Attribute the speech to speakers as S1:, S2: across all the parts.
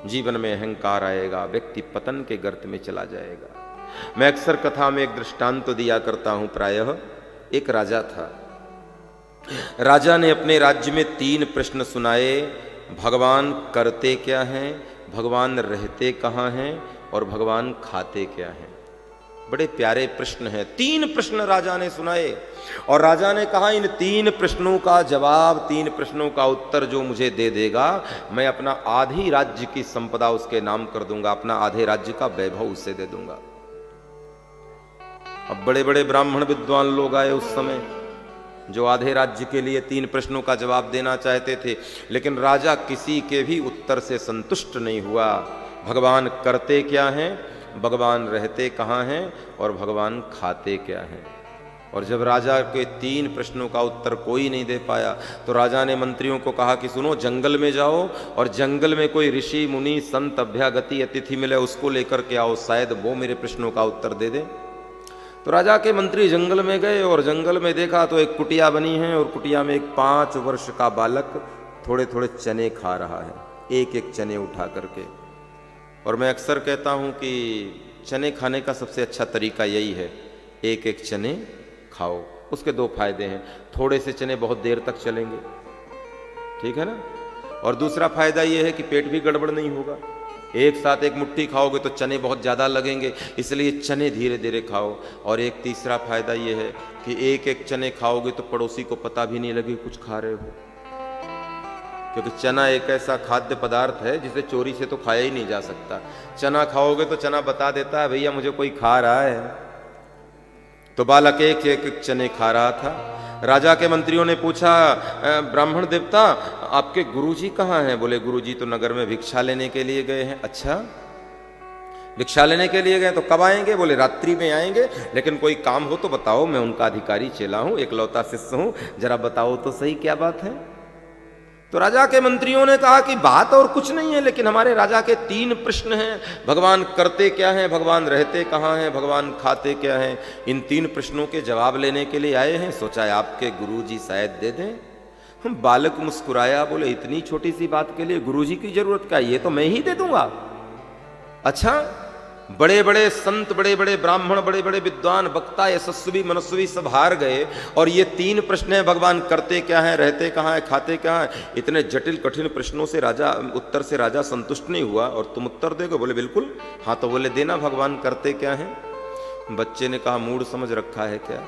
S1: जीवन में अहंकार आएगा, व्यक्ति पतन के गर्त में चला जाएगा। मैं अक्सर कथा में एक दृष्टांत तो दिया करता हूं। प्रायः एक राजा था। राजा ने अपने राज्य में 3 प्रश्न सुनाए। भगवान करते क्या हैं, भगवान रहते कहाँ हैं और भगवान खाते क्या हैं। बड़े प्यारे प्रश्न हैं। 3 प्रश्न राजा ने सुनाए और राजा ने कहा इन 3 प्रश्नों का जवाब, 3 प्रश्नों का उत्तर जो मुझे दे देगा, मैं अपना आधी राज्य की संपदा उसके नाम कर दूंगा, अपना आधे राज्य का वैभव उससे दे दूंगा। अब बड़े बड़े ब्राह्मण विद्वान लोग आए उस समय जो आधे राज्य के लिए 3 प्रश्नों का जवाब देना चाहते थे, लेकिन राजा किसी के भी उत्तर से संतुष्ट नहीं हुआ। भगवान करते क्या हैं, भगवान रहते कहाँ हैं और भगवान खाते क्या हैं। और जब राजा के 3 प्रश्नों का उत्तर कोई नहीं दे पाया तो राजा ने मंत्रियों को कहा कि सुनो, जंगल में जाओ और जंगल में कोई ऋषि मुनि संत अभ्यागति अतिथि मिले, उसको लेकर के आओ, शायद वो मेरे प्रश्नों का उत्तर दे दे। तो राजा के मंत्री जंगल में गए और जंगल में देखा तो एक कुटिया बनी है और कुटिया में एक 5 वर्ष का बालक थोड़े थोड़े चने खा रहा है, एक एक चने उठा करके। और मैं अक्सर कहता हूं कि चने खाने का सबसे अच्छा तरीका यही है, एक एक चने खाओ। उसके 2 फायदे हैं। थोड़े से चने बहुत देर तक चलेंगे, ठीक है ना, और दूसरा फायदा यह है कि पेट भी गड़बड़ नहीं होगा। एक साथ एक मुट्ठी खाओगे तो चने बहुत ज़्यादा लगेंगे, इसलिए चने धीरे धीरे खाओ। और एक तीसरा फायदा यह है कि एक एक चने खाओगे तो पड़ोसी को पता भी नहीं लगे कुछ खा रहे हो, क्योंकि चना एक ऐसा खाद्य पदार्थ है जिसे चोरी से तो खाया ही नहीं जा सकता। चना खाओगे तो चना बता देता है भैया मुझे कोई खा रहा है। तो बालक एक एक चने खा रहा था। राजा के मंत्रियों ने पूछा, ब्राह्मण देवता आपके गुरुजी कहाँ हैं? बोले गुरुजी तो नगर में भिक्षा लेने के लिए गए हैं। अच्छा, भिक्षा लेने के लिए गए तो कब आएंगे? बोले रात्रि में आएंगे, लेकिन कोई काम हो तो बताओ, मैं उनका अधिकारी चेला हूं, एकलौता शिष्य हूं, जरा बताओ तो सही क्या बात है। तो राजा के मंत्रियों ने कहा कि बात और कुछ नहीं है, लेकिन हमारे राजा के 3 प्रश्न हैं। भगवान करते क्या हैं, भगवान रहते कहाँ हैं, भगवान खाते क्या हैं। इन 3 प्रश्नों के जवाब लेने के लिए आए हैं, सोचा है आपके गुरुजी शायद दे दें। हम बालक मुस्कुराया, बोले इतनी छोटी सी बात के लिए गुरुजी की जरूरत क्या, ये तो मैं ही दे दूंगा। अच्छा, बड़े बड़े संत, बड़े बड़े ब्राह्मण, बड़े बड़े विद्वान, वक्ता, यशस्वी, मनस्वी सब हार गए और ये 3 प्रश्न हैं, भगवान करते क्या है, रहते कहाँ है, खाते कहाँ है। इतने जटिल कठिन प्रश्नों से उत्तर से राजा संतुष्ट नहीं हुआ। और तुम उत्तर दोगे? बोले बिल्कुल। हाँ तो बोले देना, भगवान करते क्या है। बच्चे ने कहा मूड समझ रखा है क्या?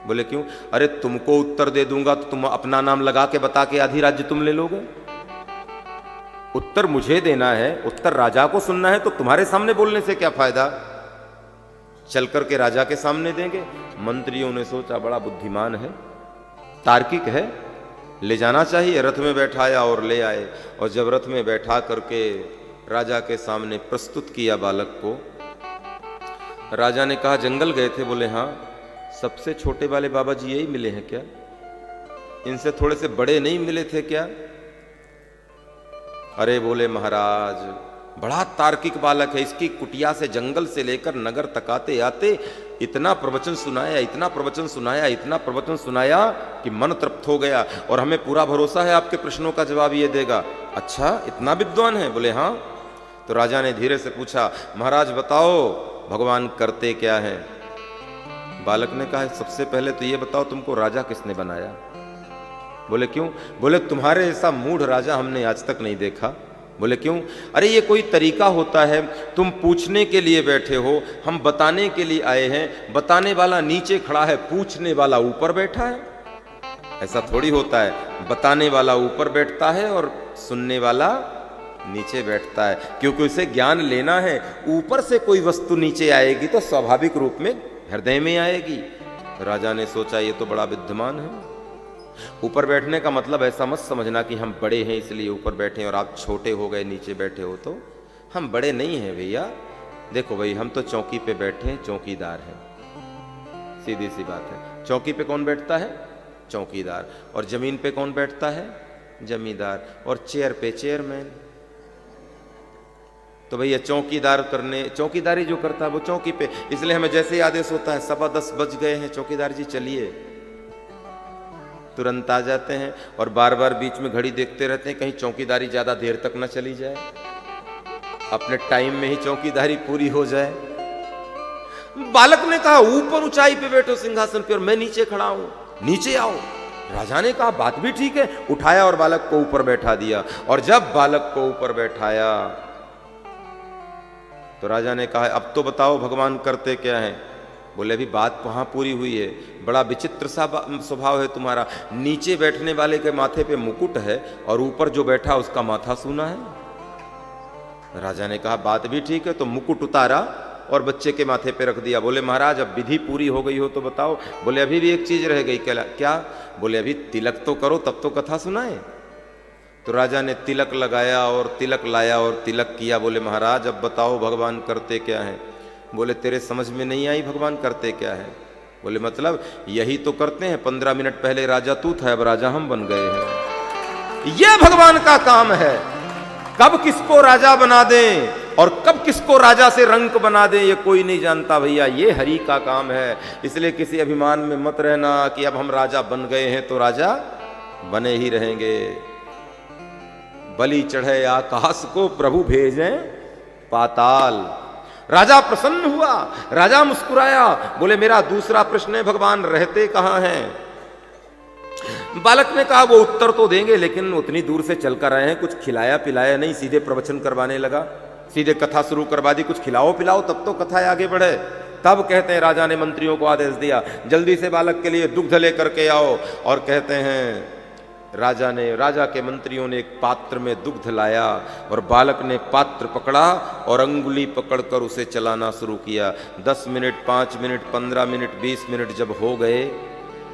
S1: बोले क्यों? अरे तुमको उत्तर दे दूंगा तो तुम अपना नाम लगा के बता के आधी राज्य तुम ले लोगे। उत्तर मुझे देना है, उत्तर राजा को सुनना है, तो तुम्हारे सामने बोलने से क्या फायदा, चल करके राजा के सामने देंगे। मंत्रियों ने सोचा बड़ा बुद्धिमान है, तार्किक है, ले जाना चाहिए। रथ में बैठाया और ले आए। और जब रथ में बैठा करके राजा के सामने प्रस्तुत किया बालक को, राजा ने कहा जंगल गए थे? बोले हाँ। सबसे छोटे वाले बाबा जी यही मिले हैं क्या? इनसे थोड़े से बड़े नहीं मिले थे क्या? अरे बोले महाराज बड़ा तार्किक बालक है, इसकी कुटिया से जंगल से लेकर नगर तक आते आते इतना प्रवचन सुनाया, इतना प्रवचन सुनाया, इतना प्रवचन सुनाया कि मन तृप्त हो गया। और हमें पूरा भरोसा है आपके प्रश्नों का जवाब ये देगा। अच्छा, इतना विद्वान है? बोले हाँ। तो राजा ने धीरे से पूछा, महाराज बताओ भगवान करते क्या है? बालक ने कहा सबसे पहले तो ये बताओ तुमको राजा किसने बनाया? बोले क्यों? बोले तुम्हारे ऐसा मूढ़ राजा हमने आज तक नहीं देखा। बोले क्यों? अरे ये कोई तरीका होता है, तुम पूछने के लिए बैठे हो, हम बताने के लिए आए हैं, बताने वाला नीचे खड़ा है, पूछने वाला ऊपर बैठा है। ऐसा थोड़ी होता है, बताने वाला ऊपर बैठता है और सुनने वाला नीचे बैठता है, क्योंकि उसे ज्ञान लेना है। ऊपर से कोई वस्तु नीचे आएगी तो स्वाभाविक रूप में हृदय में आएगी। राजा ने सोचा ये तो बड़ा विद्वान है। ऊपर बैठने का मतलब ऐसा मत समझना कि हम बड़े हैं इसलिए ऊपर बैठे और आप छोटे हो गए नीचे बैठे हो। तो हम बड़े नहीं हैं भैया, देखो भाई हम तो चौकी पे बैठे हैं, चौकीदार हैं, सीधी सी बात है। चौकी पे कौन बैठता है? चौकीदार। और जमीन पे कौन बैठता है? जमींदार। और चेयर पे चेयरमैन। तो भैया चौकीदार करने, चौकीदारी जो करता है वो चौकी पे, इसलिए हमें जैसे ही आदेश होता है 10:15 बज गए हैं, चौकीदार जी चलिए, तुरंत आ जाते हैं। और बार बार बीच में घड़ी देखते रहते हैं कहीं चौकीदारी ज्यादा देर तक न चली जाए। अपने टाइम में ही चौकीदारी पूरी हो जाए। बालक ने कहा ऊपर ऊंचाई पे बैठो सिंहासन पे और मैं नीचे खड़ा हूं, नीचे आओ। राजा ने कहा बात भी ठीक है, उठाया और बालक को ऊपर बैठा दिया। और जब बालक को ऊपर बैठाया तो राजा ने कहा अब तो बताओ भगवान करते क्या हैं। बोले अभी बात वहां पूरी हुई है, बड़ा विचित्र सा स्वभाव है तुम्हारा। नीचे बैठने वाले के माथे पे मुकुट है और ऊपर जो बैठा उसका माथा सूना है। राजा ने कहा बात भी ठीक है, तो मुकुट उतारा और बच्चे के माथे पे रख दिया। बोले महाराज अब विधि पूरी हो गई हो तो बताओ। बोले अभी भी एक चीज रह गई। क्या? बोले अभी तिलक तो करो तब तो कथा सुनाए। तो राजा ने तिलक लगाया और तिलक लाया और तिलक किया। बोले महाराज अब बताओ भगवान करते क्या है। बोले तेरे समझ में नहीं आई भगवान करते क्या है। बोले मतलब यही तो करते हैं, 15 मिनट पहले राजा तू था, अब राजा हम बन गए हैं। यह भगवान का काम है, कब किसको राजा बना दें और कब किसको राजा से रंक बना दें ये कोई नहीं जानता भैया, ये हरि का काम है। इसलिए किसी अभिमान में मत रहना कि अब हम राजा बन गए हैं तो राजा बने ही रहेंगे। बलि चढ़े आकाश को प्रभु भेजें पाताल। राजा प्रसन्न हुआ, राजा मुस्कुराया। बोले मेरा दूसरा प्रश्न है भगवान रहते कहां हैं। बालक ने कहा वो उत्तर तो देंगे, लेकिन उतनी दूर से चल कर आए हैं, कुछ खिलाया पिलाया नहीं, सीधे प्रवचन करवाने लगा, सीधे कथा शुरू करवा दी। कुछ खिलाओ पिलाओ तब तो कथा आगे बढ़े। तब कहते हैं राजा ने मंत्रियों को आदेश दिया जल्दी से बालक के लिए दुग्ध लेकर के आओ। और कहते हैं राजा के मंत्रियों ने एक पात्र में दुग्ध लाया और बालक ने पात्र पकड़ा और अंगुली पकड़कर उसे चलाना शुरू किया। 10 मिनट, 5 मिनट, 15 मिनट, 20 मिनट जब हो गए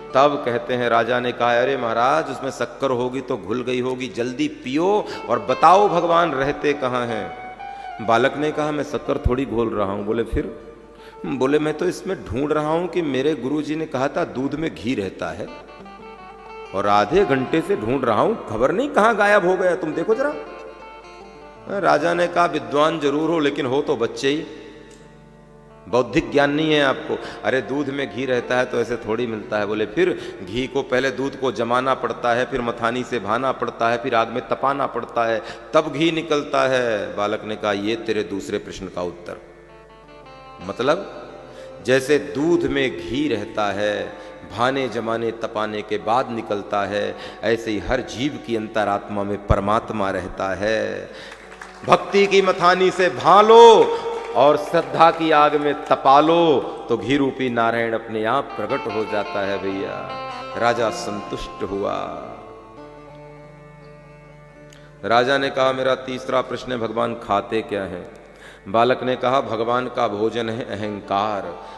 S1: तब कहते हैं राजा ने कहा अरे महाराज उसमें शक्कर होगी तो घुल गई होगी, जल्दी पियो और बताओ भगवान रहते कहाँ हैं। बालक ने कहा मैं शक्कर थोड़ी घोल रहा हूँ। बोले फिर? बोले मैं तो इसमें ढूंढ रहा हूँ कि मेरे गुरुजी ने कहा था दूध में घी रहता है और आधे घंटे से ढूंढ रहा हूं, खबर नहीं कहां गायब हो गया, तुम देखो जरा। राजा ने कहा विद्वान जरूर हो लेकिन हो तो बच्चे ही, बौद्धिक ज्ञान नहीं है आपको। अरे दूध में घी रहता है तो ऐसे थोड़ी मिलता है। बोले फिर? घी को पहले दूध को जमाना पड़ता है, फिर मथानी से भाना पड़ता है, फिर आग में तपाना पड़ता है, तब घी निकलता है। बालक ने कहा ये तेरे दूसरे प्रश्न का उत्तर। मतलब जैसे दूध में घी रहता है, भाने जमाने तपाने के बाद निकलता है, ऐसे ही हर जीव की अंतरात्मा में परमात्मा रहता है। भक्ति की मथानी से भालो और श्रद्धा की आग में तपा लो तो घी रूपी नारायण अपने आप प्रकट हो जाता है भैया। राजा संतुष्ट हुआ। राजा ने कहा मेरा तीसरा प्रश्न है भगवान खाते क्या है। बालक ने कहा भगवान का भोजन है अहंकार।